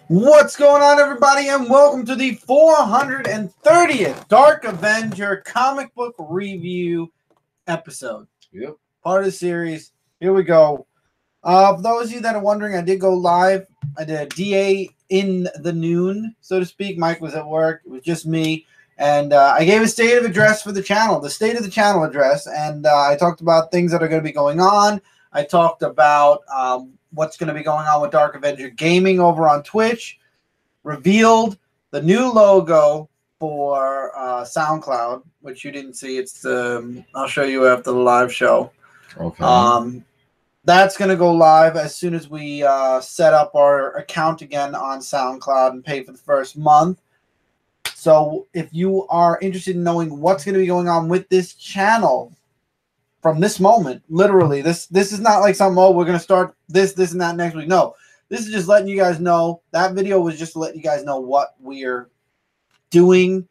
What's going on, everybody, and welcome to the 430th Dark Avenger comic book review episode. Yep. Part of the series. Here we go. For those of you that are wondering, I did go live. I did a DA in the noon, so to speak. Mike was at work. It was just me. And I gave a state of address for the channel, the state of the channel address. And I talked about things that are going to be going on. I talked about what's going to be going on with Dark Avenger Gaming over on Twitch. Revealed the new logo for SoundCloud, which you didn't see. It's the I'll show you after the live show. Okay. That's going to go live as soon as we set up our account again on SoundCloud and pay for the first month. So if you are interested in knowing what's going to be going on with this channel from this moment, literally, this is not like something, oh, we're going to start this, and that next week. No, this is just letting you guys know. That video was just to let you guys know what we're doing,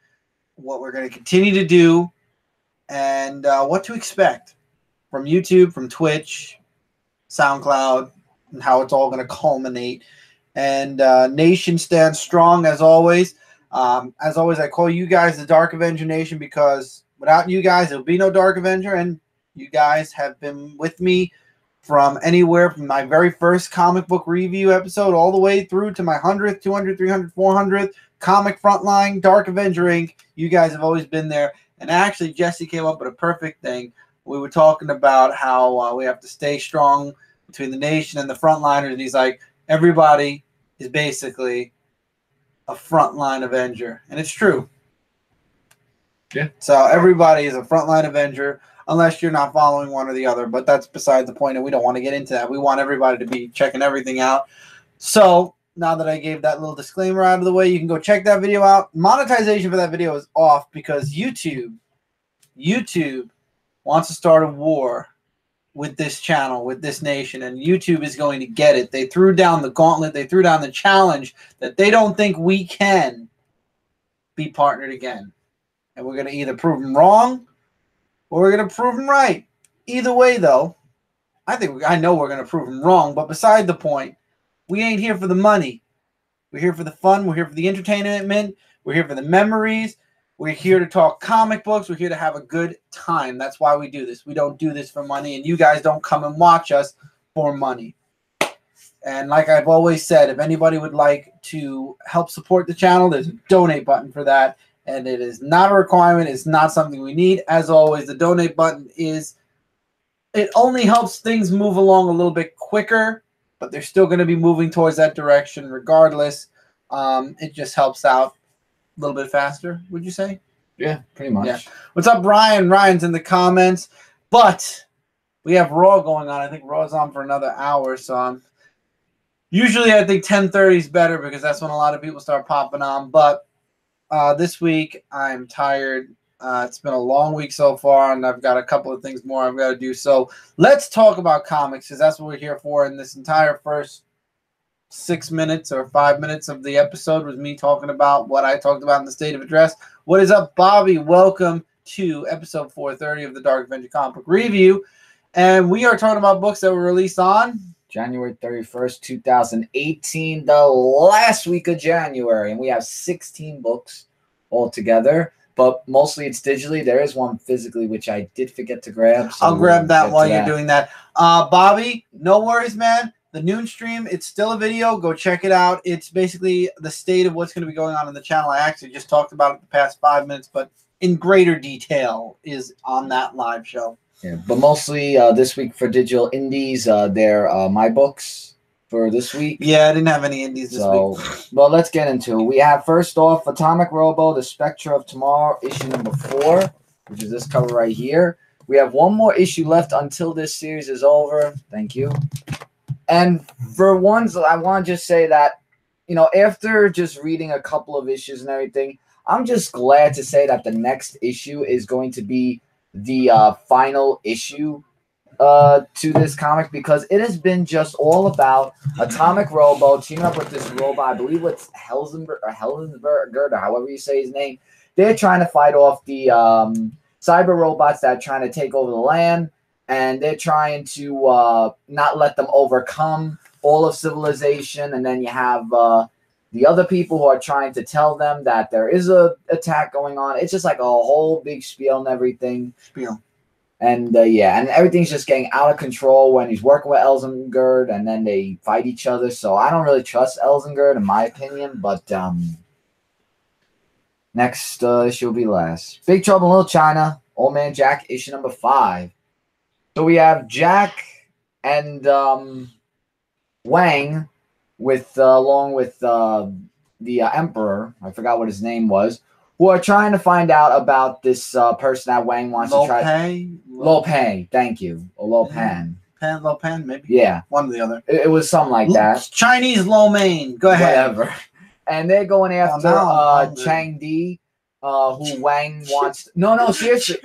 what we're going to continue to do, and what to expect from YouTube, from Twitch, SoundCloud, and how it's all going to culminate. And Nation stands strong as always. I call you guys the Dark Avenger Nation because without you guys, there would be no Dark Avenger, and you guys have been with me from anywhere from my very first comic book review episode all the way through to my 100th, 200th, 300th, 400th comic Frontline, Dark Avenger Inc. You guys have always been there. And actually, Jesse came up with a perfect thing. We were talking about how we have to stay strong between the Nation and the Frontliners, and he's like, everybody is basically a Frontline Avenger. And it's true. Yeah. So everybody is a Frontline Avenger, unless you're not following one or the other. But that's beside the point, and we don't want to get into that. We want everybody to be checking everything out. So now that I gave that little disclaimer out of the way, you can go check that video out. Monetization for that video is off because YouTube wants to start a war with this channel, with this nation, and YouTube is going to get it. They threw down the gauntlet. They threw down the challenge that they don't think we can be partnered again. And we're going to either prove them wrong or we're going to prove them right. Either way, though, I know we're going to prove them wrong, but beside the point, we ain't here for the money. We're here for the fun. We're here for the entertainment. We're here for the memories. We're here to talk comic books. We're here to have a good time. That's why we do this. We don't do this for money, and you guys don't come and watch us for money. And like I've always said, if anybody would like to help support the channel, there's a donate button for that, and it is not a requirement. It's not something we need. As always, the donate button it only helps things move along a little bit quicker, but they're still going to be moving towards that direction regardless. It just helps out a little bit faster, would you say? Yeah, pretty much. Yeah. What's up, Ryan? Ryan's in the comments. But we have Raw going on. I think Raw's on for another hour. So usually I think 10:30 is better because that's when a lot of people start popping on. But this week I'm tired. It's been a long week so far, and I've got a couple of things more I've got to do. So let's talk about comics because that's what we're here for. In this entire first 6 minutes or 5 minutes of the episode was me talking about what I talked about in the state of address. What is up, Bobby? Welcome to episode 430 of the Dark Avenger comic book review. And we are talking about books that were released on January 31st, 2018, the last week of January. And we have 16 books altogether, but mostly it's digitally. There is one physically, which I did forget to grab. So I'll grab that while you're doing that. Bobby, no worries, man. The noon stream, it's still a video. Go check it out. It's basically the state of what's going to be going on in the channel. I actually just talked about it the past 5 minutes, but in greater detail is on that live show. Yeah, but mostly this week for digital indies, they're my books for this week. Yeah, I didn't have any indies this week. Well, let's get into it. We have, first off, Atomic Robo, The Spectre of Tomorrow, issue number 4, which is this cover right here. We have one more issue left until this series is over. Thank you. And for once, I want to just say that, you know, after just reading a couple of issues and everything, I'm just glad to say that the next issue is going to be the final issue to this comic, because it has been just all about Atomic Robo teaming up with this robot. I believe it's Helsingberg or however you say his name. They're trying to fight off the cyber robots that are trying to take over the land, and they're trying to not let them overcome all of civilization. And then you have the other people who are trying to tell them that there is a attack going on. It's just like a whole big spiel and everything. And yeah, and everything's just getting out of control when he's working with Elzengerd, and then they fight each other. So I don't really trust Elzengerd, in my opinion. But next issue will be last. Big Trouble in Little China, Old Man Jack, issue number 5. So we have Jack and Wang with along with the Emperor. I forgot what his name was. Who are trying to find out about this person that Wang wants to try. Lo Pei, thank you. Or Lo Pan. Lo Pan, maybe. Yeah. One or the other. It was something like that. Chinese lo mein. Go ahead. Whatever. And they're going after Chang Di, who Wang wants. No, seriously.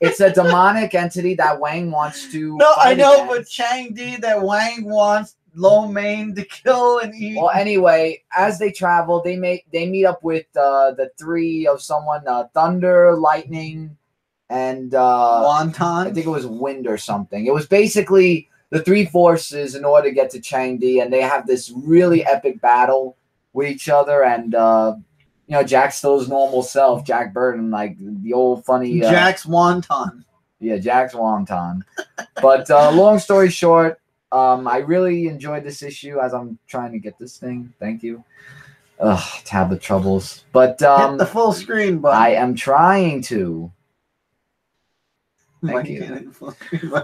It's a demonic entity that Wang wants to. No, I know, but Chang Di that Wang wants lo mein to kill and eat. Well, anyway, as they travel, they meet up with the 3 of someone: Thunder, Lightning, and Wonton. I think it was Wind or something. It was basically the 3 forces in order to get to Chang Di, and they have this really epic battle with each other. And Jack's still his normal self, Jack Burton, like the old funny Jack's Wonton. Yeah, Jack's Wonton. But long story short, I really enjoyed this issue as I'm trying to get this thing. Thank you. Tablet troubles. But hit the full screen button. I am trying to. Thank you.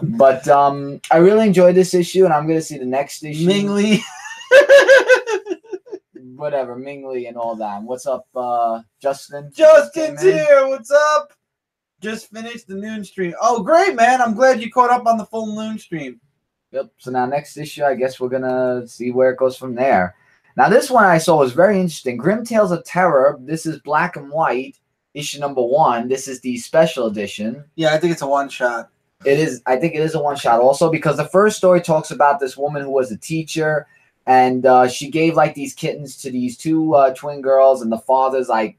But I really enjoyed this issue, and I'm gonna see the next issue. Ming Lee. Whatever, Ming Lee and all that. And what's up, Justin? Justin's here. What's up? Just finished the noon stream. Oh, great, man. I'm glad you caught up on the full noon stream. Yep. So now next issue, I guess we're going to see where it goes from there. Now, this one I saw was very interesting. Grimm Tales of Terror. This is black and white, issue number 1. This is the special edition. Yeah, I think it's a one-shot. It is. I think it is a one-shot also because the first story talks about this woman who was a teacher, and she gave like these kittens to these 2 twin girls, and the father's like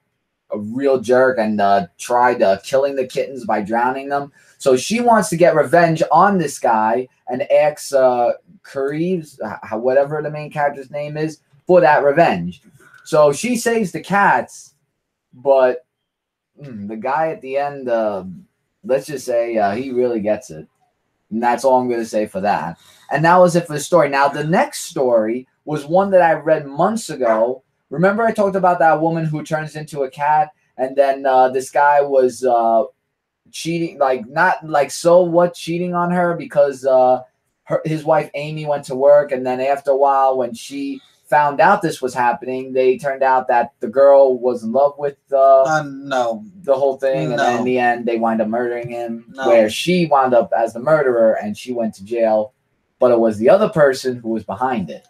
a real jerk and tried killing the kittens by drowning them. So she wants to get revenge on this guy and asks Kareeves, whatever the main character's name is, for that revenge. So she saves the cats, but the guy at the end, let's just say he really gets it. And that's all I'm going to say for that. And that was it for the story. Now, the next story was one that I read months ago. Remember I talked about that woman who turns into a cat, and then this guy was cheating, cheating on her because his wife Amy went to work, and then after a while when she found out this was happening, they turned out that the girl was in love with the whole thing, and then in the end they wind up murdering him, where she wound up as the murderer and she went to jail, but it was the other person who was behind it.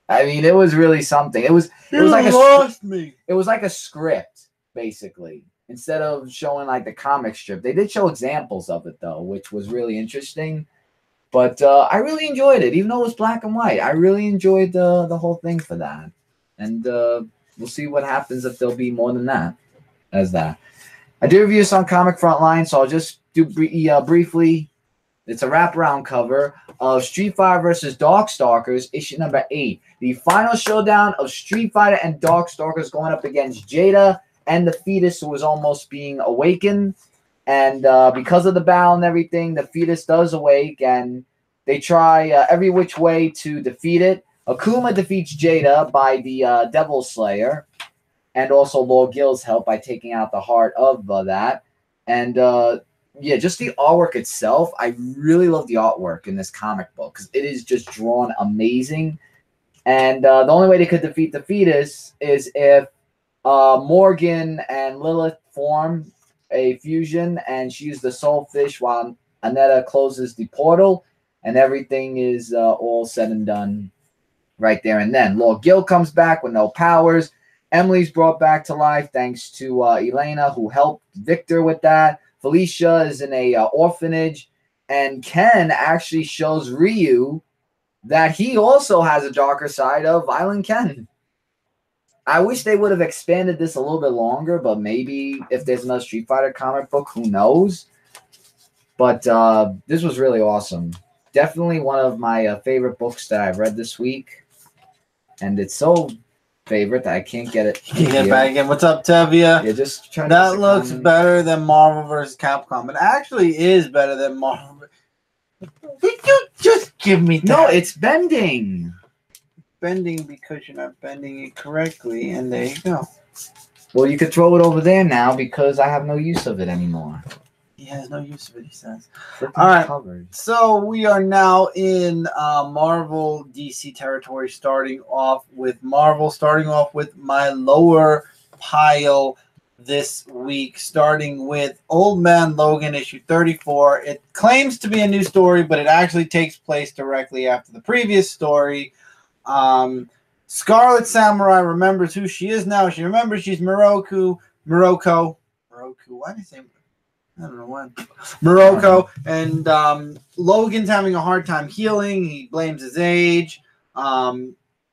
I mean, it was really something. It was like a script, basically. Instead of showing like the comic strip, they did show examples of it though, which was really interesting. But I really enjoyed it, even though it was black and white. I really enjoyed the whole thing for that. And we'll see what happens if there'll be more than that. As that, I did review this on Comic Frontline, so I'll just do briefly. It's a wraparound cover of Street Fighter versus Darkstalkers, issue number 8. The final showdown of Street Fighter and Darkstalkers going up against Jada and the fetus who was almost being awakened. And because of the battle and everything, the fetus does awake, and they try every which way to defeat it. Akuma defeats Jada by the Devil Slayer, and also Lord Gill's help by taking out the heart of that. And yeah, just the artwork itself. I really love the artwork in this comic book because it is just drawn amazing. And the only way they could defeat the fetus is if Morgan and Lilith form a fusion, and she used the soul fish while Aneta closes the portal, and everything is all said and done right there and then. Lord Gill comes back with no powers. Emily's brought back to life thanks to Elena, who helped Victor with that. Felicia is in a orphanage, and Ken actually shows Ryu that he also has a darker side of Violent Ken. I wish they would have expanded this a little bit longer, but maybe if there's another Street Fighter comic book, who knows? But this was really awesome. Definitely one of my favorite books that I've read this week. And it's so favorite that I can't get it. Get back in. What's up, Tevia? Yeah, just trying that looks better than Marvel vs. Capcom. It actually is better than Marvel. Did you just give me that? No, it's bending. Bending because you're not bending it correctly, and there you go. Well, you could throw it over there now because I have no use of it anymore. He has no use of it, he says. All right, so we are now in Marvel DC territory, starting off with my lower pile this week, starting with Old Man Logan, issue 34. It claims to be a new story, but it actually takes place directly after the previous story. Scarlet Samurai remembers who she is now. She remembers she's Morocco. Why did I say? I don't know why. Morocco. And Logan's having a hard time healing. He blames his age.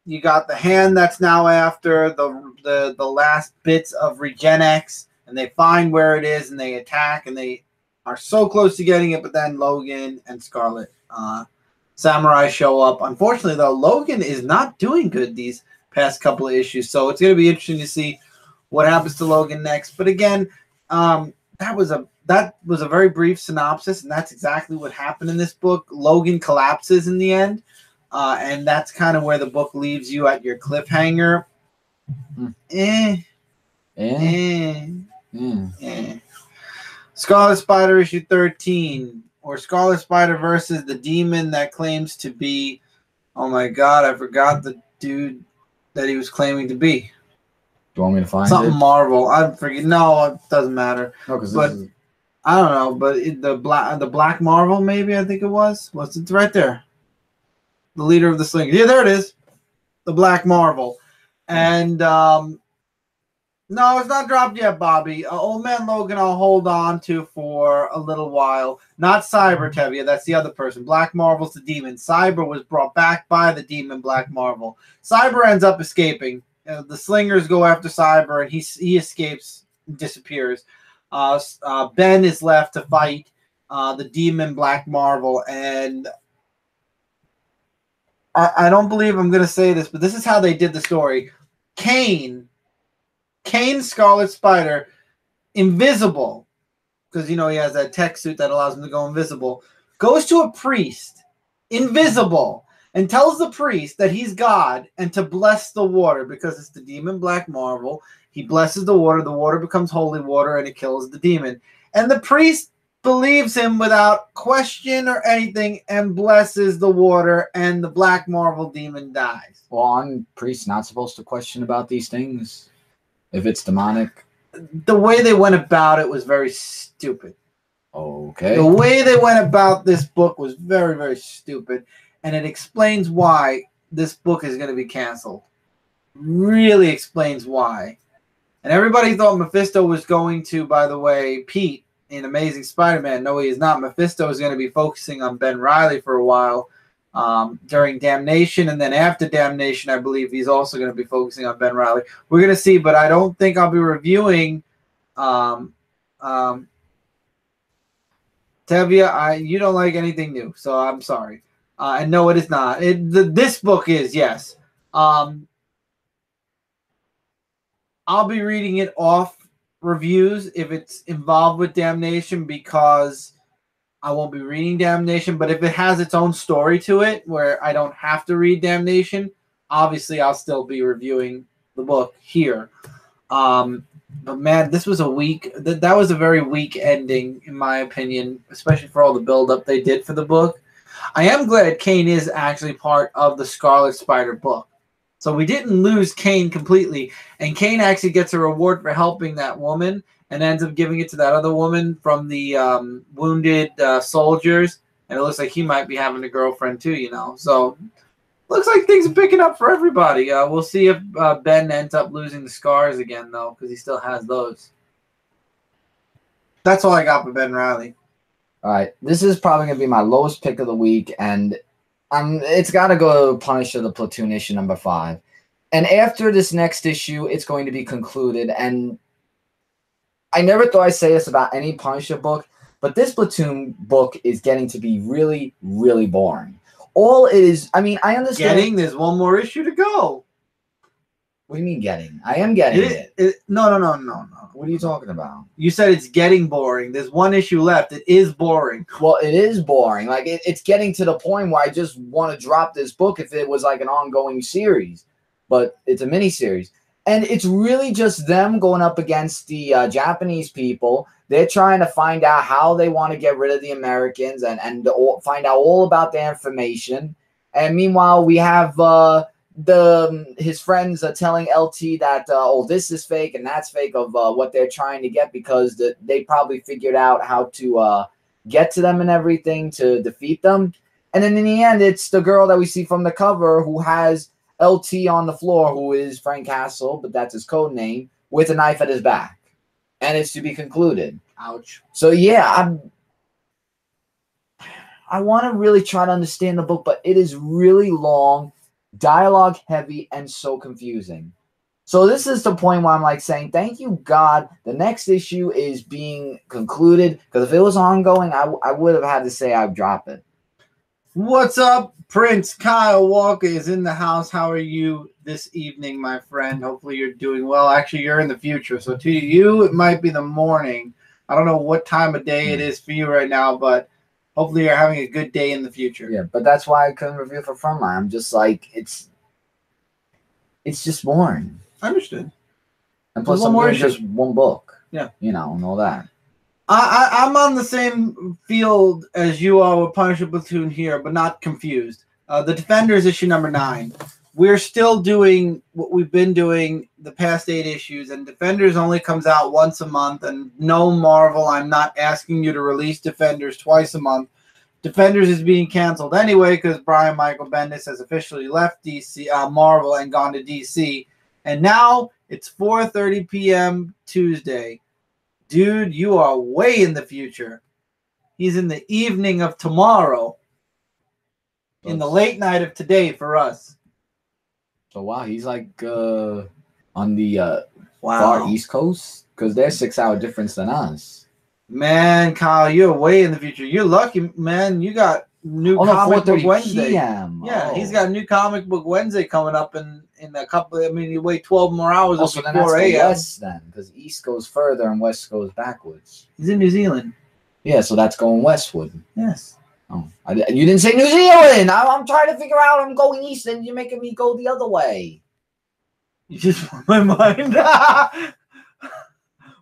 You got the hand that's now after the last bits of Regenex, and they find where it is and they attack, and they are so close to getting it, but then Logan and Scarlet Samurai show up. Unfortunately, though, Logan is not doing good these past couple of issues, so it's going to be interesting to see what happens to Logan next. But again, that was a very brief synopsis, and that's exactly what happened in this book. Logan collapses in the end. And that's kind of where the book leaves you at your cliffhanger. Scarlet Spider issue 13, or Scarlet Spider versus the demon that claims to be, oh my god, I forgot the dude that he was claiming to be. Do you want me to find something it? Marvel? I forget. No, it doesn't matter. No, but I don't know. But the Black Marvel, maybe I think it was. What's it right there? The leader of the Slingers. Yeah, there it is. The Black Marvel. And no, it's not dropped yet, Bobby. Old Man Logan I'll hold on to for a little while. Not Cyber, Tevia. That's the other person. Black Marvel's the demon. Cyber was brought back by the demon Black Marvel. Cyber ends up escaping. The Slingers go after Cyber, and he escapes and disappears. Ben is left to fight the demon Black Marvel, and I don't believe I'm going to say this, but this is how they did the story. Kane, Scarlet Spider, invisible, because, he has that tech suit that allows him to go invisible, goes to a priest, invisible, and tells the priest that he's God and to bless the water because it's the demon Black Marvel. He blesses the water becomes holy water, and it kills the demon. And the priest believes him without question or anything and blesses the water, and the Black Marvel demon dies. Well, aren't priests not supposed to question about these things if it's demonic? The way they went about it was very stupid. Okay. The way they went about this book was very, very stupid, and it explains why this book is going to be canceled. Really explains why. And everybody thought Mephisto was going to, by the way, Pete, in Amazing Spider-Man. No, he is not. Mephisto is going to be focusing on Ben Reilly for a while during Damnation, and then after Damnation, I believe he's also going to be focusing on Ben Reilly. We're going to see, but I don't think I'll be reviewing Tevia. You don't like anything new, so I'm sorry. And no, it is not. This book is, yes. I'll be reading it off reviews if it's involved with Damnation, because I won't be reading Damnation. But if it has its own story to it where I don't have to read Damnation, obviously I'll still be reviewing the book here. But man, this was a weak. That was a very weak ending, in my opinion, especially for all the build-up they did for the book. I am glad Kane is actually part of the Scarlet Spider book. So we didn't lose Kane completely, and Kane actually gets a reward for helping that woman and ends up giving it to that other woman from the wounded soldiers, and it looks like he might be having a girlfriend too, So looks like things are picking up for everybody. We'll see if Ben ends up losing the scars again, though, because he still has those. That's all I got for Ben Reilly. All right, this is probably going to be my lowest pick of the week, and it's got to go Punisher the Platoon issue number 5. And after this next issue, it's going to be concluded. And I never thought I'd say this about any Punisher book, but this Platoon book is getting to be really, really boring. All it is, I understand. There's one more issue to go. What do you mean getting? I am getting it. No. What are you talking about? You said it's getting boring. There's one issue left. It is boring. Well, it is boring. Like it's getting to the point where I just want to drop this book if it was like an ongoing series, but it's a mini series, and it's really just them going up against the Japanese people. They're trying to find out how they want to get rid of the Americans and find out all about their information. And meanwhile, we have his friends are telling LT that this is fake and that's fake of what they're trying to get, because they probably figured out how to get to them and everything to defeat them. And then in the end, it's the girl that we see from the cover who has LT on the floor, who is Frank Castle, but that's his code name, with a knife at his back. And it's to be concluded. Ouch. So yeah, I want to really try to understand the book, but it is really long, dialogue heavy, and so confusing. So this is the point where I'm like saying, thank you, God, the next issue is being concluded, because if it was ongoing, I would have had to say I'd drop it. What's up? Prince Kyle Walker is in the house. How are you this evening, my friend? Hopefully you're doing well. Actually, you're in the future, so to you, it might be the morning. I don't know what time of day it is for you right now, but hopefully you're having a good day in the future. Yeah, but that's why I couldn't review for Frontline. I'm just like, it's just boring. Understood. And plus, I'm doing just one book. Yeah. And all that. I'm on the same field as you are with Punisher Platoon here, but not confused. The Defenders issue number 9. We're still doing what we've been doing the past 8 issues, and Defenders only comes out once a month. And no, Marvel, I'm not asking you to release Defenders twice a month. Defenders is being canceled anyway because Brian Michael Bendis has officially left DC, Marvel, and gone to DC. And now it's 4:30 p.m. Tuesday. Dude, you are way in the future. He's in the evening of tomorrow. In the late night of today for us. So, wow, he's like on the far East Coast? Because they're 6-hour difference than us. Man, Kyle, you're way in the future. You're lucky, man. You got new comic book Wednesday. PM. Yeah, he's got new comic book Wednesday coming up in a couple. You wait 12 more hours. Also, then that's the West then, because East goes further and West goes backwards. He's in New Zealand. Yeah, so that's going westward. Yes. Oh, you didn't say New Zealand. I'm trying to figure out. I'm going east, and you're making me go the other way. You just blew my mind.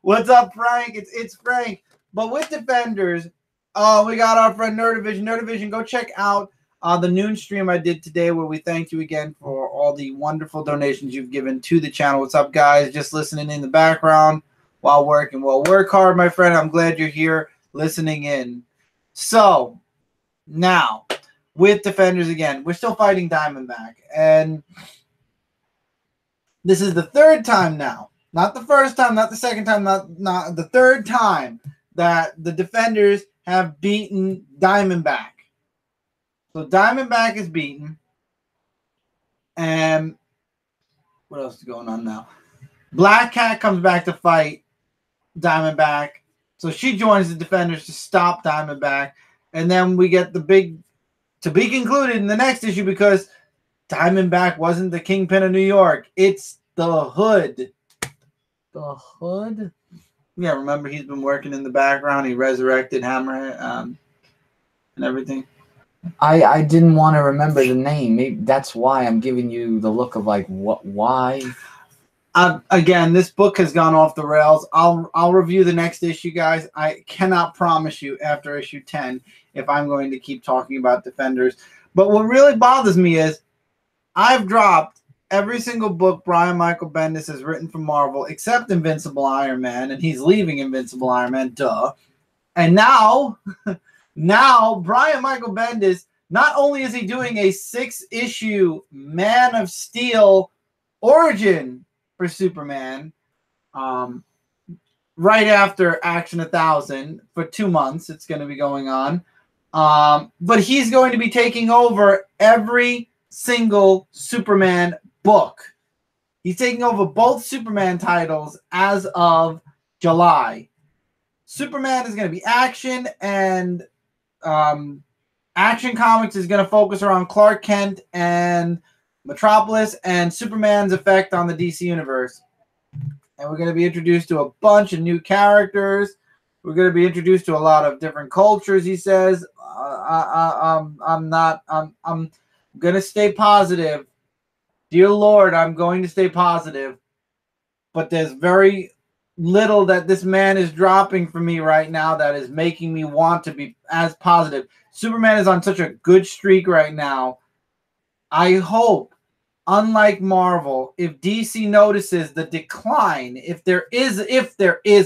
What's up, Frank? It's Frank. But with Defenders, we got our friend Nerdivision. Nerdivision, go check out the noon stream I did today, where we thank you again for all the wonderful donations you've given to the channel. What's up, guys? Just listening in the background while working. Well, work hard, my friend. I'm glad you're here listening in. So now, with Defenders again, we're still fighting Diamondback, and this is the third time now. Not the first time, not the second time, not the third time that the Defenders have beaten Diamondback. So Diamondback is beaten. And what else is going on now? Black Cat comes back to fight Diamondback. So she joins the Defenders to stop Diamondback. And then we get the big to be concluded in the next issue, because Diamondback wasn't the Kingpin of New York. It's the Hood. The Hood? Yeah, remember he's been working in the background. He resurrected Hammer and everything. I didn't want to remember the name. Maybe that's why I'm giving you the look of like, what? Why? Again, this book has gone off the rails. I'll review the next issue, guys. I cannot promise you after issue 10 if I'm going to keep talking about Defenders. But what really bothers me is I've dropped every single book Brian Michael Bendis has written for Marvel except Invincible Iron Man, and he's leaving Invincible Iron Man, duh. And now Brian Michael Bendis, not only is he doing a 6-issue Man of Steel origin for Superman right after Action 1000 for 2 months. It's going to be going on. But he's going to be taking over every single Superman book. He's taking over both Superman titles as of July. Superman is going to be Action, and Action Comics is going to focus around Clark Kent and Metropolis and Superman's effect on the DC universe. And we're going to be introduced to a bunch of new characters. We're going to be introduced to a lot of different cultures, he says. I'm going to stay positive. Dear Lord, I'm going to stay positive. But there's very little that this man is dropping for me right now that is making me want to be as positive. Superman is on such a good streak right now. I hope, unlike Marvel, if DC notices the decline, if there is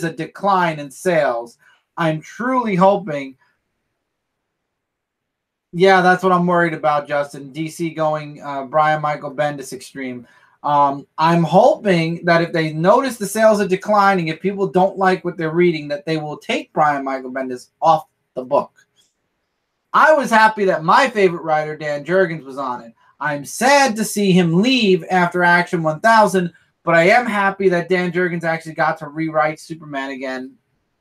a decline in sales, I'm truly hoping. Yeah, that's what I'm worried about, Justin. DC going Brian Michael Bendis extreme. I'm hoping that if they notice the sales are declining, if people don't like what they're reading, that they will take Brian Michael Bendis off the book. I was happy that my favorite writer, Dan Jurgens, was on it. I'm sad to see him leave after Action 1000, but I am happy that Dan Jurgens actually got to rewrite Superman again,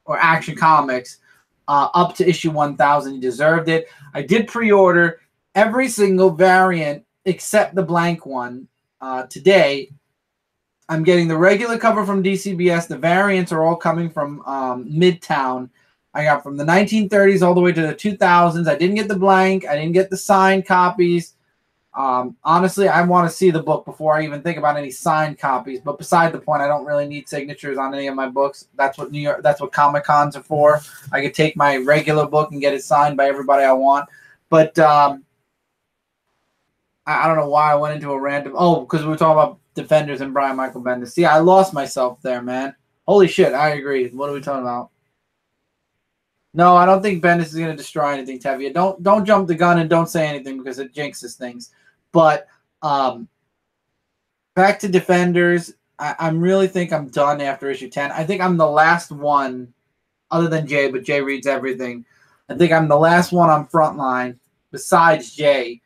or Action Comics, up to issue 1000. He deserved it. I did pre-order every single variant except the blank one. Today, I'm getting the regular cover from DCBS. The variants are all coming from Midtown. I got from the 1930s all the way to the 2000s. I didn't get the blank. I didn't get the signed copies. Honestly, I want to see the book before I even think about any signed copies. But beside the point, I don't really need signatures on any of my books. That's what Comic Cons are for. I could take my regular book and get it signed by everybody I want. But I don't know why I went into a random. Oh, because we were talking about Defenders and Brian Michael Bendis. See, I lost myself there, man. Holy shit, I agree. What are we talking about? No, I don't think Bendis is going to destroy anything, Tevia. Don't jump the gun and don't say anything because it jinxes things. But back to Defenders, I really think I'm done after issue 10. I think I'm the last one, other than Jay, but Jay reads everything. I think I'm the last one on Frontline, besides Jay,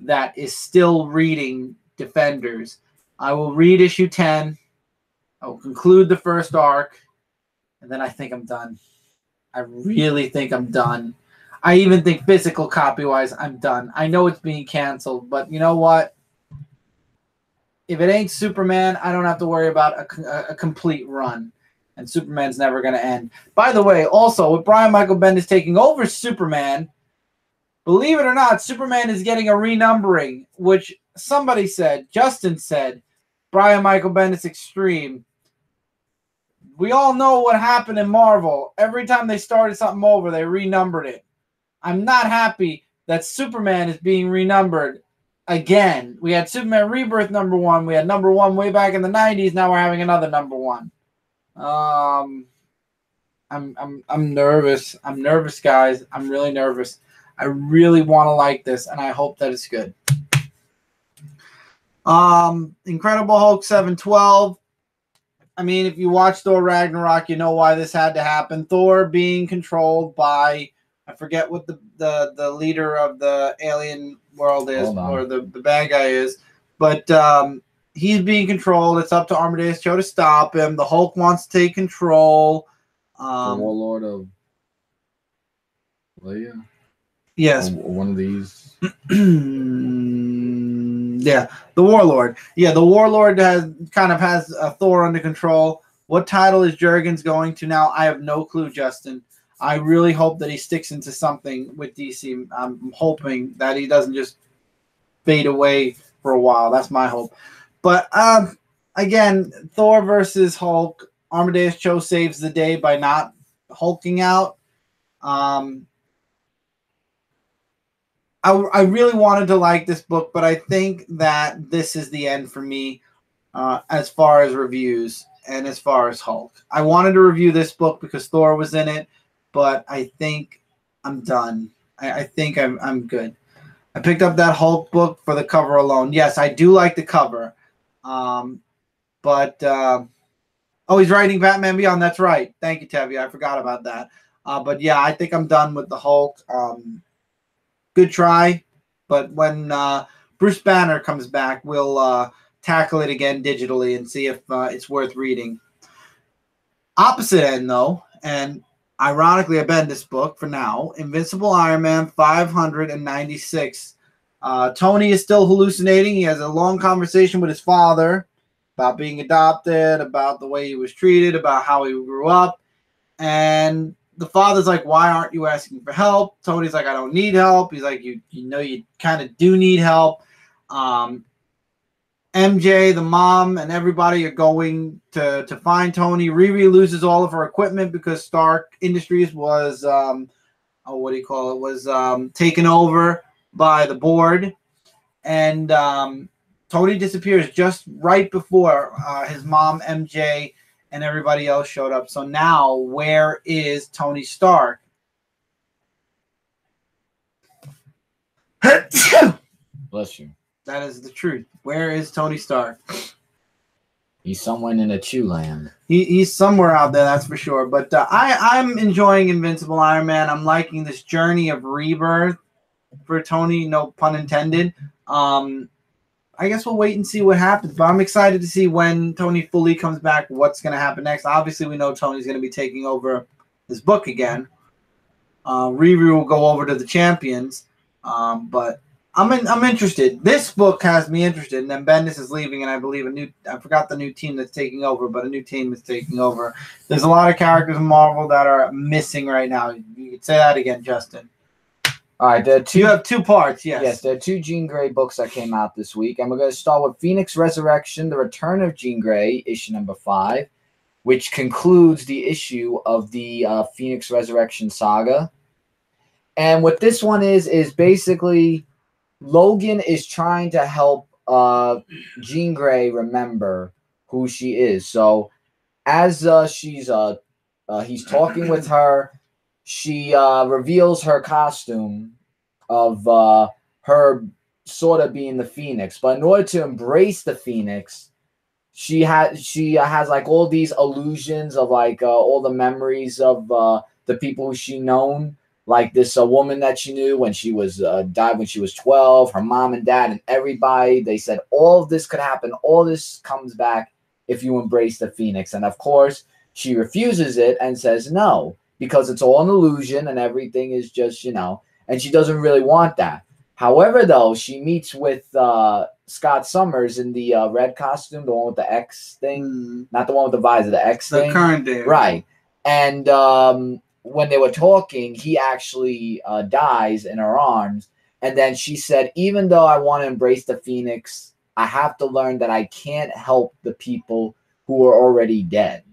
that is still reading Defenders. I will read issue 10. I will conclude the first arc, and then I think I'm done. I really think I'm done. I even think physical copy-wise, I'm done. I know it's being canceled, but you know what? If it ain't Superman, I don't have to worry about a complete run. And Superman's never going to end. By the way, also, with Brian Michael Bendis taking over Superman, believe it or not, Superman is getting a renumbering, which somebody said, Justin said, Brian Michael Bendis Extreme. We all know what happened in Marvel. Every time they started something over, they renumbered it. I'm not happy that Superman is being renumbered again. We had Superman Rebirth #1. We had #1 way back in the 90s. Now we're having another #1. I'm nervous. I'm nervous, guys. I'm really nervous. I really want to like this, and I hope that it's good. Incredible Hulk 712. I mean, if you watch Thor Ragnarok, you know why this had to happen. Thor being controlled by, I forget what the leader of the alien world is, or the bad guy is, but he's being controlled. It's up to Amadeus Cho to stop him. The Hulk wants to take control. The Warlord of Leia? Yes. Or one of these. Yeah, the Warlord. Yeah, the Warlord has Thor under control. What title is Jurgens going to now? I have no clue, Justin. I really hope that he sticks into something with DC. I'm hoping that he doesn't just fade away for a while. That's my hope. But again, Thor versus Hulk. Amadeus Cho saves the day by not hulking out. I really wanted to like this book, but I think that this is the end for me as far as reviews and as far as Hulk. I wanted to review this book because Thor was in it, but I think I'm done. I think I'm good. I picked up that Hulk book for the cover alone. Yes, I do like the cover. Oh, he's writing Batman Beyond. That's right. Thank you, Tevye. I forgot about that. But yeah, I think I'm done with the Hulk. Good try, but when Bruce Banner comes back, we'll tackle it again digitally and see if it's worth reading. Opposite end, though, and ironically, I banned this book for now. Invincible Ironman 596. Tony is still hallucinating. He has a long conversation with his father about being adopted, about the way he was treated, about how he grew up. And the father's like, why aren't you asking for help? Tony's like, I don't need help. He's like, you know, you kind of do need help. MJ, the mom, and everybody are going to find Tony. Riri loses all of her equipment because Stark Industries was, taken over by the board. And Tony disappears just right before his mom, MJ, and everybody else showed up. So now, where is Tony Stark? Bless you. That is the truth. Where is Tony Stark? He's somewhere in a chew land. He's somewhere out there, that's for sure. But I'm enjoying Invincible Iron Man. I'm liking this journey of rebirth for Tony, no pun intended. I guess we'll wait and see what happens. But I'm excited to see when Tony fully comes back, what's going to happen next. Obviously, we know Tony's going to be taking over his book again. Riri will go over to the Champions. But I'm interested. This book has me interested, and then Bendis is leaving, and I believe I forgot the new team that's taking over, but a new team is taking over. There's a lot of characters in Marvel that are missing right now. You could say that again, Justin. All right, you have 2 parts, yes. Yes, there are 2 Jean Grey books that came out this week, and we're going to start with Phoenix Resurrection, The Return of Jean Grey, issue number 5, which concludes the issue of the Phoenix Resurrection saga. And what this one is basically Logan is trying to help Jean Grey remember who she is. So as he's talking with her, she reveals her costume of her sort of being the Phoenix. But in order to embrace the Phoenix, she has like all these illusions of like all the memories of the people who she known. Like this woman that she knew when she was died when she was 12, her mom and dad and everybody. They said all of this could happen. All this comes back if you embrace the Phoenix. And of course, she refuses it and says no, because it's all an illusion and everything is just, and she doesn't really want that. However, though, she meets with Scott Summers in the red costume, the one with the X thing, not the one with the visor, the X thing. The current day. Right. And when they were talking, he actually dies in her arms. And then she said, even though I want to embrace the Phoenix, I have to learn that I can't help the people who are already dead.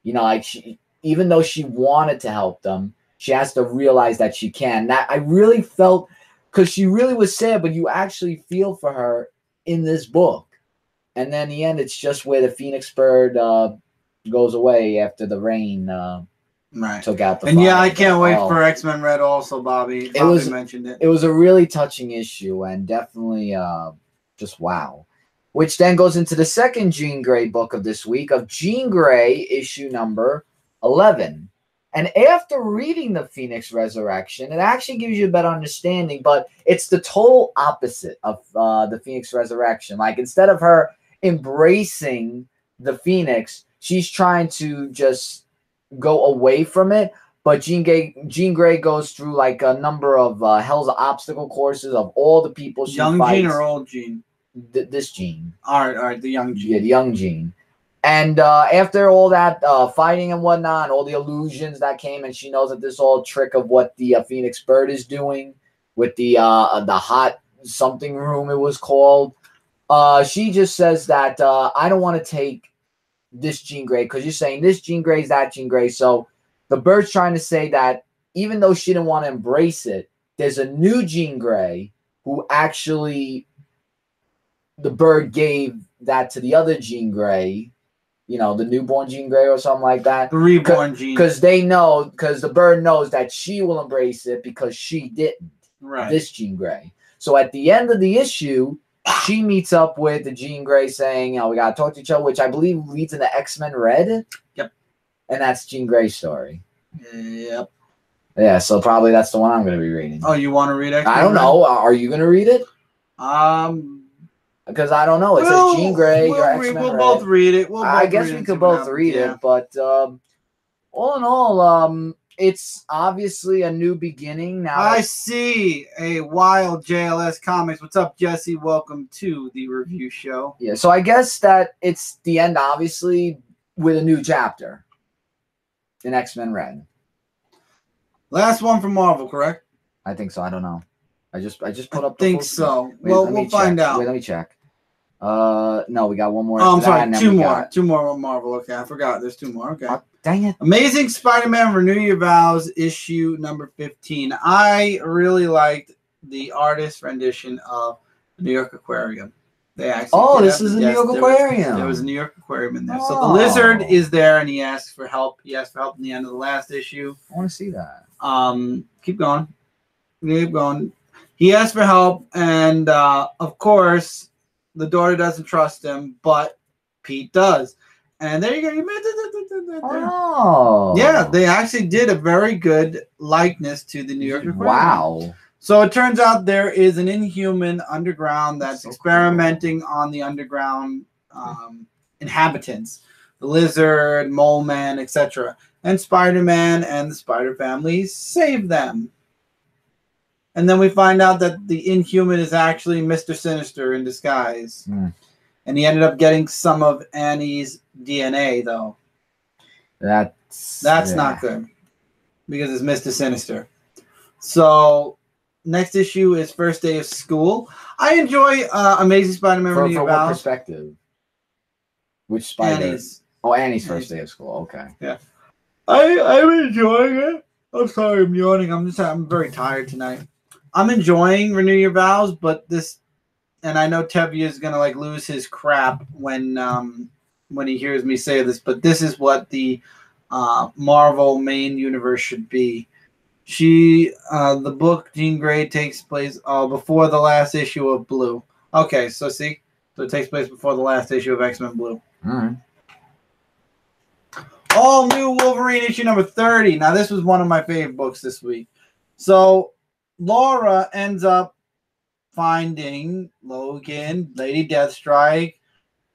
Even though she wanted to help them, she has to realize that she can. That I really felt, because she really was sad, but you actually feel for her in this book. And then in the end, it's just where the Phoenix bird goes away after the rain took out the and fire. Yeah, I can't wait for X-Men Red also, Bobby. Bobby mentioned it. It was a really touching issue and definitely just wow. Which then goes into the second Jean Grey book of this week, of Jean Grey issue number 11. And after reading the Phoenix Resurrection, it actually gives you a better understanding, but it's the total opposite of the Phoenix Resurrection. Like, instead of her embracing the Phoenix, she's trying to just go away from it. But Jean Grey goes through like a number of Hell's obstacle courses of all the people she fights. Young Jean or old Jean? This Jean. All right, the young Jean. Yeah, the young Jean. And after all that fighting and whatnot, all the illusions that came, and she knows that this all trick of what the Phoenix Bird is doing with the hot something room, it was called. She just says that I don't want to take this Jean Grey, because you're saying this Jean Grey is that Jean Grey. So the Bird's trying to say that even though she didn't want to embrace it, there's a new Jean Grey who actually the Bird gave that to the other Jean Grey. The newborn Jean Grey or something like that. The reborn Jean. Because the Bird knows that she will embrace it because she didn't. Right. This Jean Grey. So at the end of the issue, she meets up with the Jean Grey saying, we got to talk to each other, which I believe leads into X-Men Red. Yep. And that's Jean Grey's story. Yep. Yeah, so probably that's the one I'm going to be reading. Oh, you want to read X-Men I don't know. Are you going to read it? Because I don't know. It says Jean Grey or X-Men Red. We'll both read it. I guess we could both read it. But all in all, it's obviously a new beginning now. I see a wild JLS Comics. What's up, Jesse? Welcome to the review show. Yeah, so I guess that it's the end, obviously, with a new chapter in X-Men Red. Last one from Marvel, correct? I think so. I don't know. I just put up. I think so. Wait, well, we'll find out. Wait, let me check. No, we got one more. Oh, I'm sorry. Two more. Two more on Marvel. Okay, I forgot. There's two more. Okay. Oh, dang it. Amazing Spider-Man Renew Your Vows, issue number 15. I really liked the artist rendition of the New York Aquarium. They actually this is a New York Aquarium. There was a New York Aquarium in there. So the lizard is there, and he asks for help. He asked for help in the end of the last issue. I want to see that. Keep going. Keep going. He asks for help, and of course, the daughter doesn't trust him, but Pete does. And there you go. Oh. Yeah, they actually did a very good likeness to the New York Aquarium. Wow. So it turns out there is an Inhuman underground that's experimenting on the underground inhabitants. The Lizard, Mole Man, etc. And Spider-Man and the Spider family save them. And then we find out that the Inhuman is actually Mr. Sinister in disguise. Mm. And he ended up getting some of Annie's DNA, though. That's not good. Because it's Mr. Sinister. So, next issue is First Day of School. I enjoy Amazing Spider-Man. From what perspective? Which Spider? Annie's first day of school. Okay. Yeah. I'm enjoying it. I'm sorry, I'm yawning. I'm very tired tonight. I'm enjoying Renew Your Vows, but this, and I know Tevye is gonna like lose his crap when he hears me say this, but this is what the Marvel main universe should be. The book Jean Grey takes place before the last issue of Blue. Okay, so it takes place before the last issue of X-Men Blue. All right. All new Wolverine issue number 30. Now, this was one of my favorite books this week. So, Laura ends up finding Logan, Lady Deathstrike,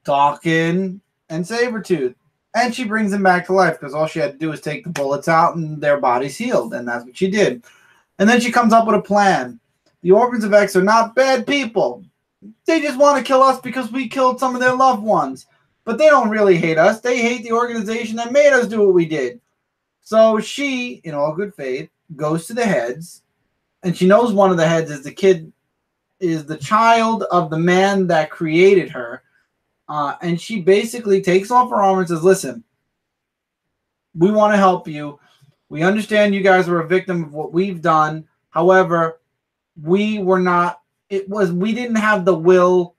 Daken, and Sabretooth. And she brings them back to life because all she had to do was take the bullets out and their bodies healed. And that's what she did. And then she comes up with a plan. The Orphans of X are not bad people. They just want to kill us because we killed some of their loved ones. But they don't really hate us. They hate the organization that made us do what we did. So she, in all good faith, goes to the heads. And she knows one of the heads is the child of the man that created her. And she basically takes off her armor and says, listen, we want to help you. We understand you guys were a victim of what we've done. However, we didn't have the will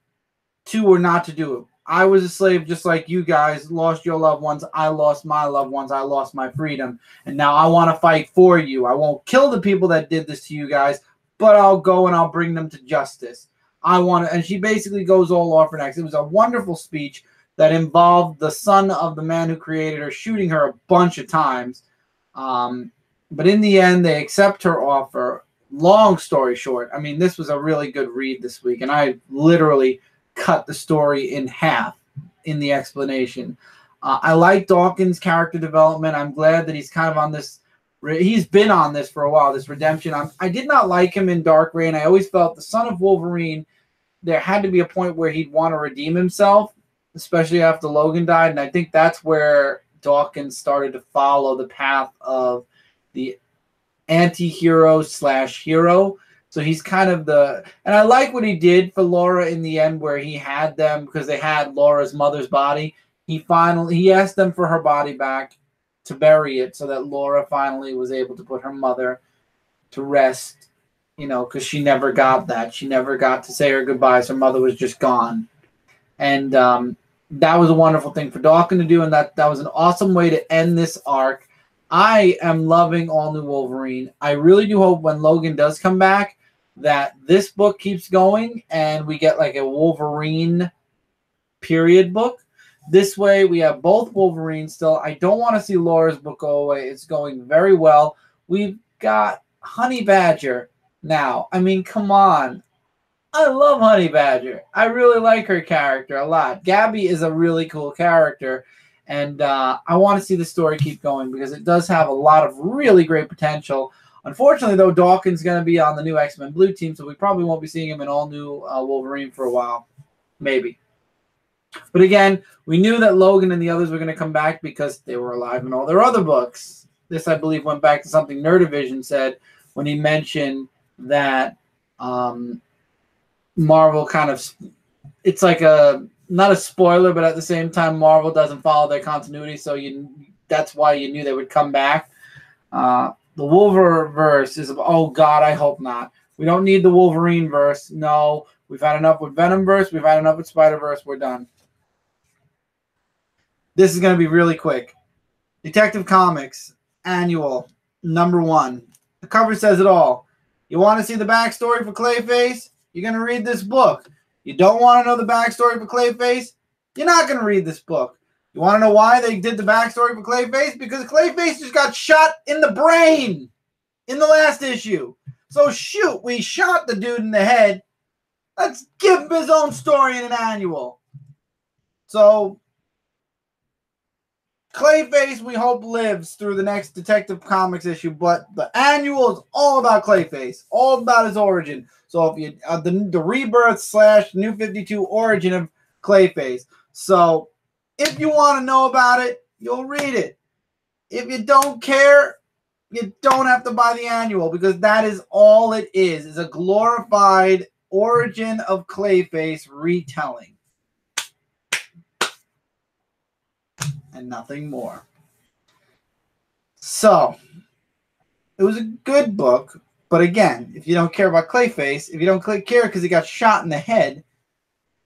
to or not to do it. I was a slave just like you guys lost your loved ones. I lost my loved ones. I lost my freedom. And now I want to fight for you. I won't kill the people that did this to you guys, but I'll go and I'll bring them to justice. And she basically goes all off her next. It was a wonderful speech that involved the son of the man who created her shooting her a bunch of times. But in the end, they accept her offer. Long story short, I mean, this was a really good read this week, and I literally cut the story in half in the explanation. I like Dawkins' character development. I'm glad that he's kind of on this. He's been on this for a while, this redemption. I did not like him in Dark Reign. I always felt the son of Wolverine, there had to be a point where he'd want to redeem himself, especially after Logan died. And I think that's where Dawkins started to follow the path of the anti-hero / hero. So he's kind of and I like what he did for Laura in the end, where he had them because they had Laura's mother's body. He asked them for her body back to bury it so that Laura finally was able to put her mother to rest, because she never got that. She never got to say her goodbyes. Her mother was just gone. And that was a wonderful thing for Daken to do, and that was an awesome way to end this arc. I am loving All New Wolverine. I really do hope when Logan does come back that this book keeps going and we get like a Wolverine period book. This way we have both Wolverines still. I don't want to see Laura's book go away. It's going very well. We've got Honey Badger now. I mean, come on. I love Honey Badger. I really like her character a lot. Gabby is a really cool character. And I want to see the story keep going because it does have a lot of really great potential. Unfortunately, though, Dawkins is going to be on the new X-Men Blue team, so we probably won't be seeing him in all new Wolverine for a while. Maybe. But again, we knew that Logan and the others were going to come back because they were alive in all their other books. This, I believe, went back to something Nerdivision said when he mentioned that Marvel kind of, it's like not a spoiler, but at the same time, Marvel doesn't follow their continuity, so that's why you knew they would come back. The Wolverineverse is, oh God, I hope not. We don't need the Wolverine verse. No, we've had enough with Venomverse. We've had enough with Spider-Verse. We're done. This is going to be really quick. Detective Comics Annual #1. The cover says it all. You want to see the backstory for Clayface? You're going to read this book. You don't want to know the backstory for Clayface? You're not going to read this book. You want to know why they did the backstory for Clayface? Because Clayface just got shot in the brain in the last issue. So shoot, we shot the dude in the head. Let's give him his own story in an annual. So Clayface, we hope, lives through the next Detective Comics issue, but the annual is all about Clayface, all about his origin. So if you the rebirth / New 52 origin of Clayface. So if you want to know about it, you'll read it. If you don't care, you don't have to buy the annual because that is all it is a glorified origin of Clayface retelling. And nothing more. So, it was a good book, but again, if you don't care about Clayface, if you don't care because he got shot in the head,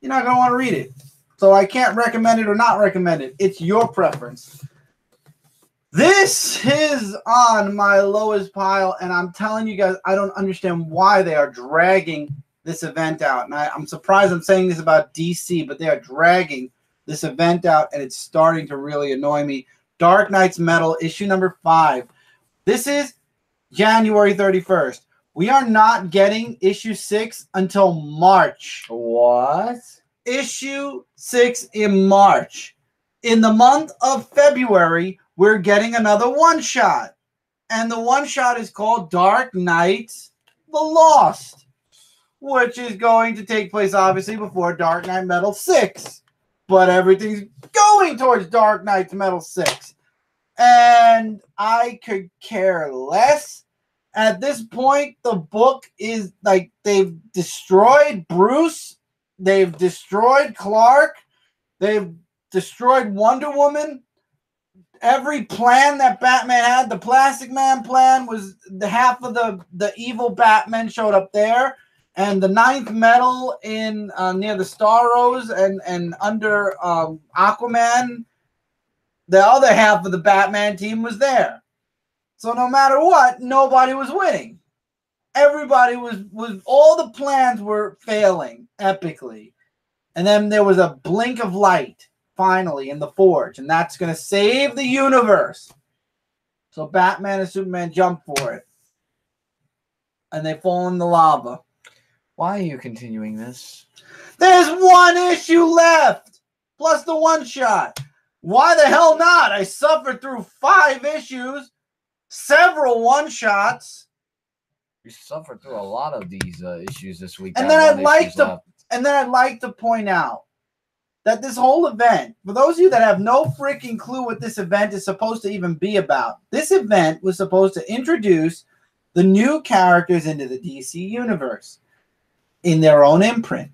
you're not going to want to read it. So I can't recommend it or not recommend it. It's your preference. This is on my lowest pile, and I'm telling you guys, I don't understand why they are dragging this event out. And I'm surprised I'm saying this about DC, but they are dragging this event out, and it's starting to really annoy me. Dark Knight's Metal, issue #5. This is January 31st. We are not getting issue 6 until March. What? Issue 6 in March. In the month of February, we're getting another one-shot. And the one-shot is called Dark Knight The Lost, which is going to take place, obviously, before Dark Knight Metal 6. But everything's going towards Dark Knight's Metal 6. And I could care less. At this point, the book is like they've destroyed Bruce. They've destroyed Clark. They've destroyed Wonder Woman. Every plan that Batman had, the Plastic Man plan, was the half of the evil Batman showed up there. And the 9th metal in near the Star Rose and under Aquaman, the other half of the Batman team was there. So no matter what, nobody was winning. Everybody was all the plans were failing epically. And then there was a blink of light finally in the Forge, and that's going to save the universe. So Batman and Superman jump for it. And they fall in the lava. Why are you continuing this? There's one issue left, plus the one-shot. Why the hell not? I suffered through 5 issues, several one-shots. You suffered through a lot of these issues this week. And then I'd like to point out that this whole event, for those of you that have no freaking clue what this event is supposed to even be about, this event was supposed to introduce the new characters into the DC universe in their own imprint.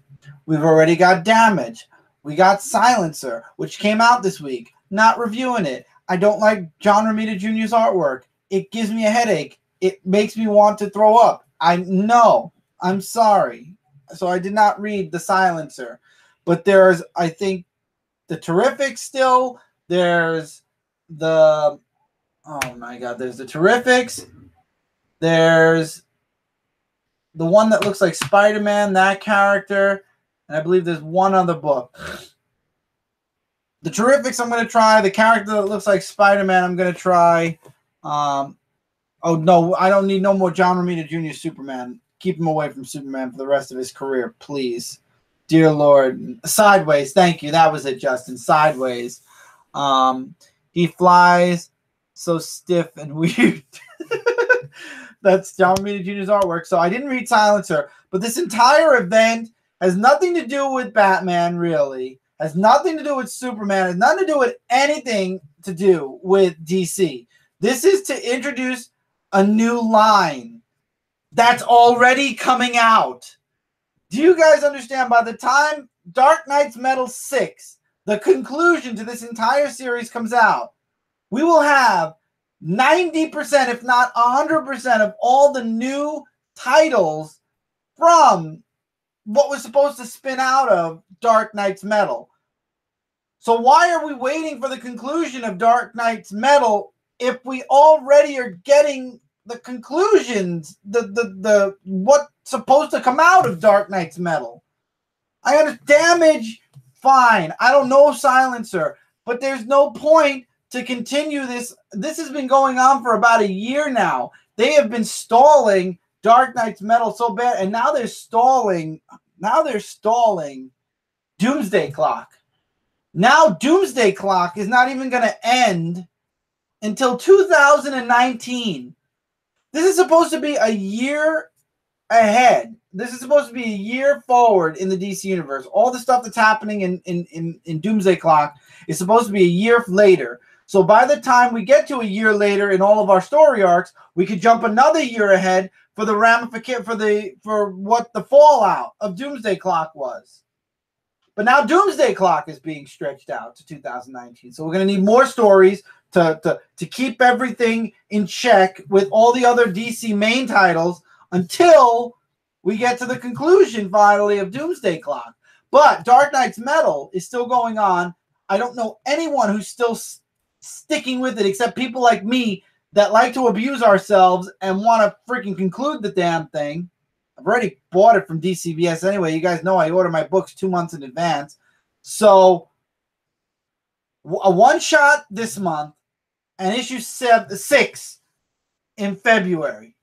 We've already got Damage. We got Silencer, which came out this week. Not reviewing it. I don't like John Romita Jr.'s artwork. It gives me a headache. It makes me want to throw up. I know. I'm sorry. So I did not read the Silencer. But there's, I think, the Terrifics still. There's the, oh my God, there's the Terrifics. There's the one that looks like Spider-Man, that character. And I believe there's one other book. The Terrifics I'm going to try. The character that looks like Spider-Man I'm going to try. Oh, no, I don't need no more John Romita Jr. Superman. Keep him away from Superman for the rest of his career, please. Dear Lord. Sideways, thank you. That was it, Justin. Sideways. He flies so stiff and weird. That's John Romita Jr.'s artwork. So I didn't read Silencer, but this entire event has nothing to do with Batman, really. Has nothing to do with Superman. Has nothing to do with anything to do with DC. This is to introduce a new line that's already coming out. Do you guys understand? By the time Dark Knight's Metal 6, the conclusion to this entire series, comes out, we will have 90%, if not 100% of all the new titles from what was supposed to spin out of Dark Knight's Metal. So why are we waiting for the conclusion of Dark Knight's Metal if we already are getting the conclusions, the what's supposed to come out of Dark Knight's Metal? I understand Damage, fine. I don't know Silencer, but there's no point to continue this. This has been going on for about a year now. They have been stalling Dark Knight's Metal so bad, and now they're stalling. Now they're stalling Doomsday Clock. Now Doomsday Clock is not even going to end until 2019. This is supposed to be a year ahead. This is supposed to be a year forward in the DC universe. All the stuff that's happening in Doomsday Clock is supposed to be a year later. So by the time we get to a year later in all of our story arcs, we could jump another year ahead for the ramification for what the fallout of Doomsday Clock was. But now Doomsday Clock is being stretched out to 2019. So we're going to need more stories to keep everything in check with all the other DC main titles until we get to the conclusion finally of Doomsday Clock. But Dark Knight's Metal is still going on. I don't know anyone who's still sticking with it except people like me that like to abuse ourselves and want to freaking conclude the damn thing. I've already bought it from DCBS anyway. You guys know I order my books 2 months in advance. So a one-shot this month and issue 6 in February.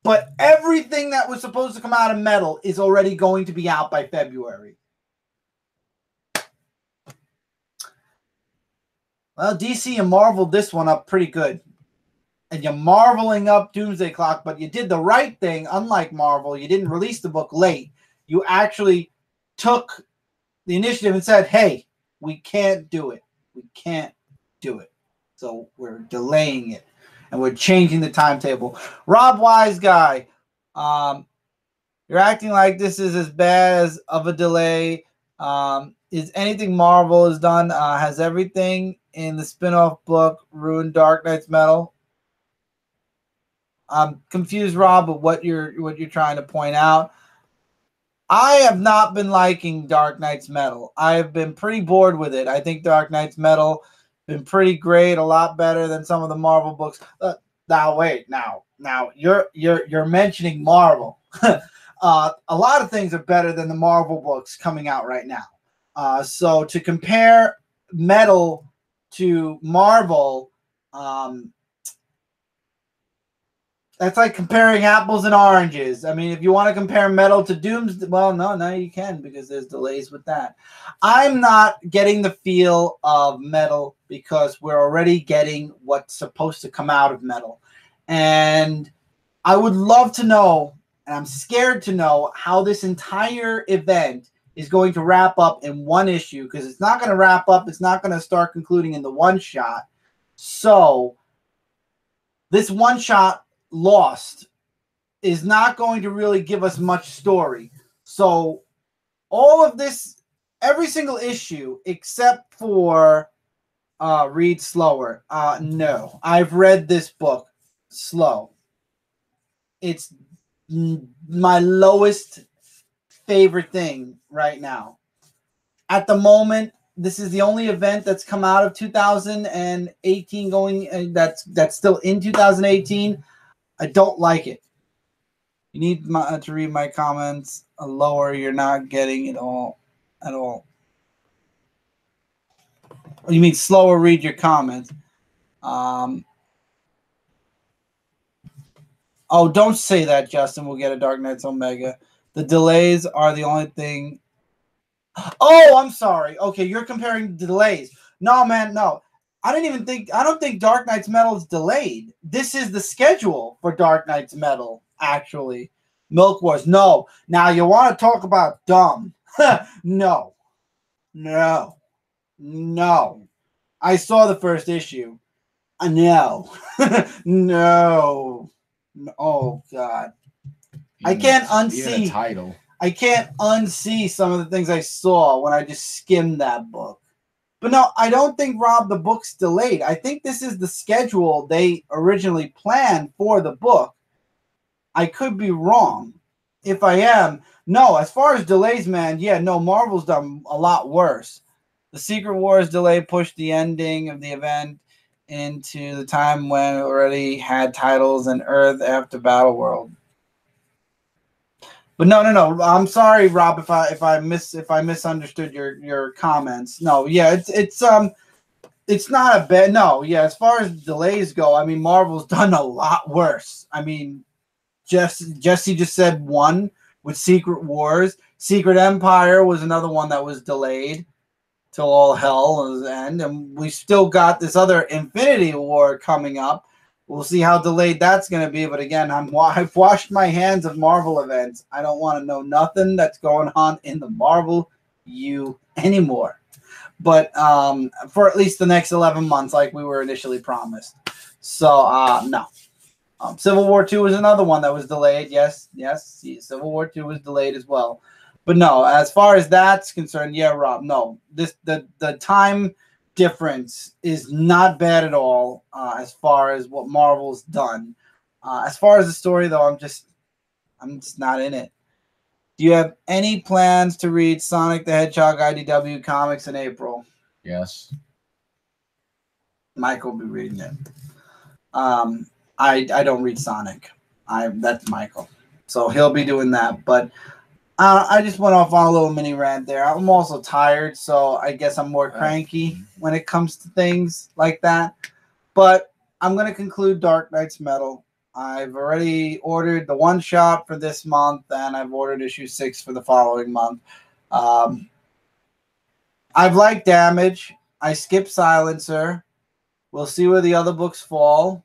But everything that was supposed to come out of Metal is already going to be out by February. Well, DC and Marvel this one up pretty good. And you're marveling up Doomsday Clock, but you did the right thing. Unlike Marvel, you didn't release the book late. You actually took the initiative and said, hey, we can't do it. We can't do it. So we're delaying it. And we're changing the timetable. Rob Wise Guy, you're acting like this is as bad as of a delay. Is anything Marvel has done? Has everything in the spin-off book ruined Dark Knight's Metal? I'm confused, Rob, of what you're trying to point out. I have not been liking Dark Knight's Metal. I have been pretty bored with it. I think Dark Knight's Metal been pretty great, a lot better than some of the Marvel books. Now wait, now you're mentioning Marvel. A lot of things are better than the Marvel books coming out right now. So to compare Metal to Marvel, that's like comparing apples and oranges. I mean, if you want to compare Metal to Doomsday, well, no, you can because there's delays with that. I'm not getting the feel of Metal because we're already getting what's supposed to come out of Metal. And I would love to know, and I'm scared to know, how this entire event is going to wrap up in one issue, because it's not going to wrap up. It's not going to start concluding in the one shot. So this one shot Lost is not going to really give us much story. So all of this, every single issue except for read slower. No, I've read this book slow. It's my lowest favorite thing right now. At the moment, this is the only event that's come out of 2018 going that's still in 2018. I don't like it. You need to read my comments lower. You're not getting it all at all. You mean slower? Read your comments. Oh, don't say that, Justin. We'll get a Dark Knights Omega. The delays are the only thing Oh, I'm sorry. Okay, you're comparing delays. No, man, no. I don't think Dark Knight's Metal is delayed. This is the schedule for Dark Knight's Metal, actually. Milk Wars. No. Now you want to talk about dumb. No. No. No. I saw the first issue. No. No. Oh God. I can't unsee. Title. I can't unsee some of the things I saw when I just skimmed that book. But no, I don't think, Rob, the book's delayed. I think this is the schedule they originally planned for the book. I could be wrong. If I am, no, as far as delays, man, yeah, no, Marvel's done a lot worse. The Secret Wars delay pushed the ending of the event into the time when it already had titles and Earth after Battleworld. But no. I'm sorry, Rob, if I misunderstood your comments. No, yeah, it's not a bad. No, yeah, as far as delays go, I mean, Marvel's done a lot worse. I mean, Jesse just said one with Secret Wars. Secret Empire was another one that was delayed till all hell was end, and we still got this other Infinity War coming up. We'll see how delayed that's going to be. But again, I've washed my hands of Marvel events. I don't want to know nothing that's going on in the Marvel U anymore. But for at least the next 11 months, like we were initially promised. So, no. Civil War II was another one that was delayed. Yes, Civil War II was delayed as well. But no, as far as that's concerned, yeah, Rob, no. The time difference is not bad at all as far as what Marvel's done. As far as the story, though, I'm just not in it. Do you have any plans to read Sonic the Hedgehog IDW comics in April? Yes. Mike will be reading it. I don't read Sonic. That's Michael. So he'll be doing that. But I just went off on a little mini rant there. I'm also tired, so I guess I'm more cranky when it comes to things like that. But I'm going to conclude Dark Knight's Metal. I've already ordered the one-shot for this month, and I've ordered issue 6 for the following month. I've liked Damage. I skipped Silencer. We'll see where the other books fall.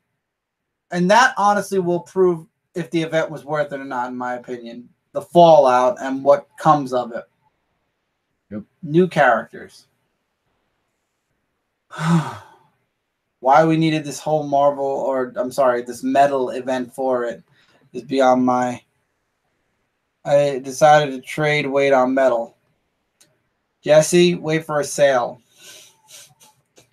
And that, honestly, will prove if the event was worth it or not, in my opinion. The fallout and what comes of it. Yep. New characters. Why we needed this whole Marvel, or I'm sorry, this metal event for it is beyond my... I decided to trade weight on metal. Jesse, wait for a sale.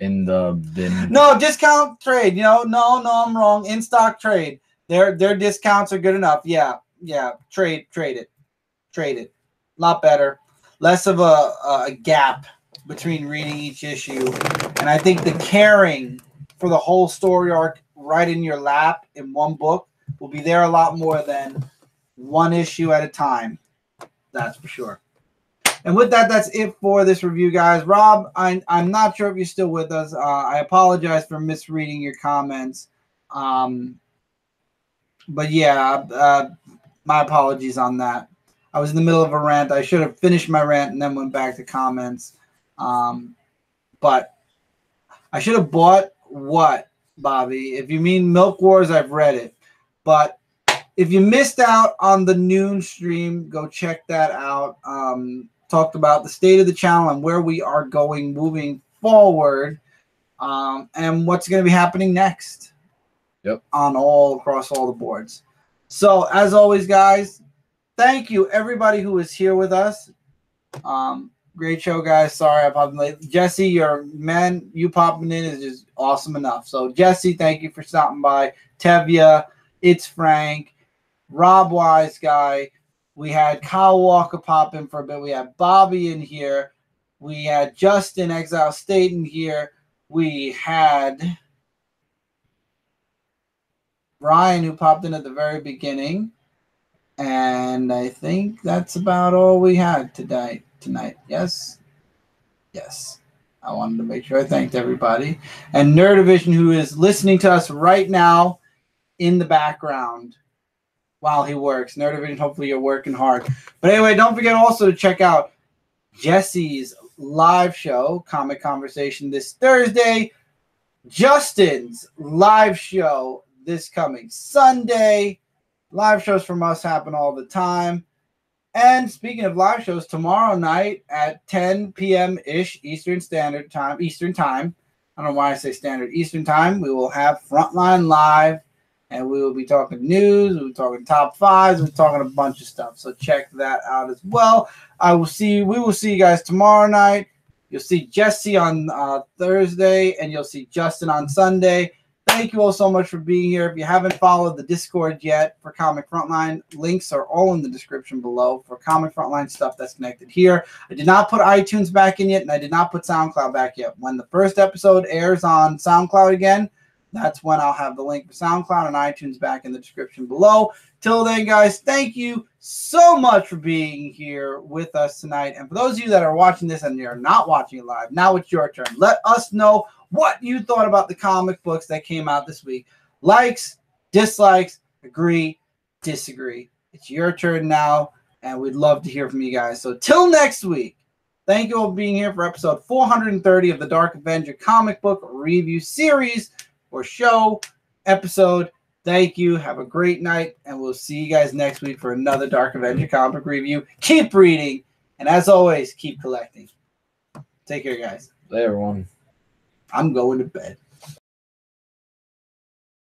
In the bin. No, discount trade. No, I'm wrong. In stock trade. Their discounts are good enough. Yeah. Trade it. A lot better. Less of a gap between reading each issue. And I think the caring for the whole story arc right in your lap in one book will be there a lot more than one issue at a time. That's for sure. And with that, that's it for this review, guys. Rob, I'm not sure if you're still with us. I apologize for misreading your comments. But yeah, my apologies on that. I was in the middle of a rant. I should have finished my rant and then went back to comments. But I should have bought what, Bobby? If you mean Milk Wars, I've read it. But if you missed out on the noon stream, go check that out. Talked about the state of the channel and where we are going moving forward, and what's going to be happening next. Yep. Across all the boards. So as always, guys, thank you everybody who is here with us. Great show, guys. Sorry I popped in late. Jesse, you popping in is just awesome enough. So Jesse, thank you for stopping by. Tevya, it's Frank, Rob Wise Guy. We had Kyle Walker pop in for a bit. We had Bobby in here. We had Justin Exile State in here. We had Ryan, who popped in at the very beginning. And I think that's about all we had tonight. Yes? Yes. I wanted to make sure I thanked everybody. And Nerdivision, who is listening to us right now in the background while he works. Nerdivision, hopefully you're working hard. But anyway, don't forget also to check out Jesse's live show, Comic Conversation, this Thursday. Justin's live show this coming Sunday. Live shows from us happen all the time. And speaking of live shows, tomorrow night at 10 p.m.-ish Eastern Time. I don't know why I say standard Eastern Time. We will have Frontline live, and we will be talking news. We'll be talking top fives. We'll be talking a bunch of stuff. So check that out as well. We will see you guys tomorrow night. You'll see Jesse on Thursday, and you'll see Justin on Sunday. Thank you all so much for being here. If you haven't followed the Discord yet for Comic Frontline, links are all in the description below for Comic Frontline stuff that's connected here. I did not put iTunes back in yet, and I did not put SoundCloud back yet. When the first episode airs on SoundCloud again, that's when I'll have the link for SoundCloud and iTunes back in the description below. Till then, guys, thank you so much for being here with us tonight. And for those of you that are watching this and you're not watching it live, now it's your turn. Let us know what you thought about the comic books that came out this week. Likes, dislikes, agree, disagree. It's your turn now, and we'd love to hear from you guys. So till next week, thank you all for being here for episode 430 of the Dark Avenger comic book review series or show episode. Thank you. Have a great night, and we'll see you guys next week for another Dark Avenger comic review. Keep reading, and as always, keep collecting. Take care, guys. Later, everyone. I'm going to bed.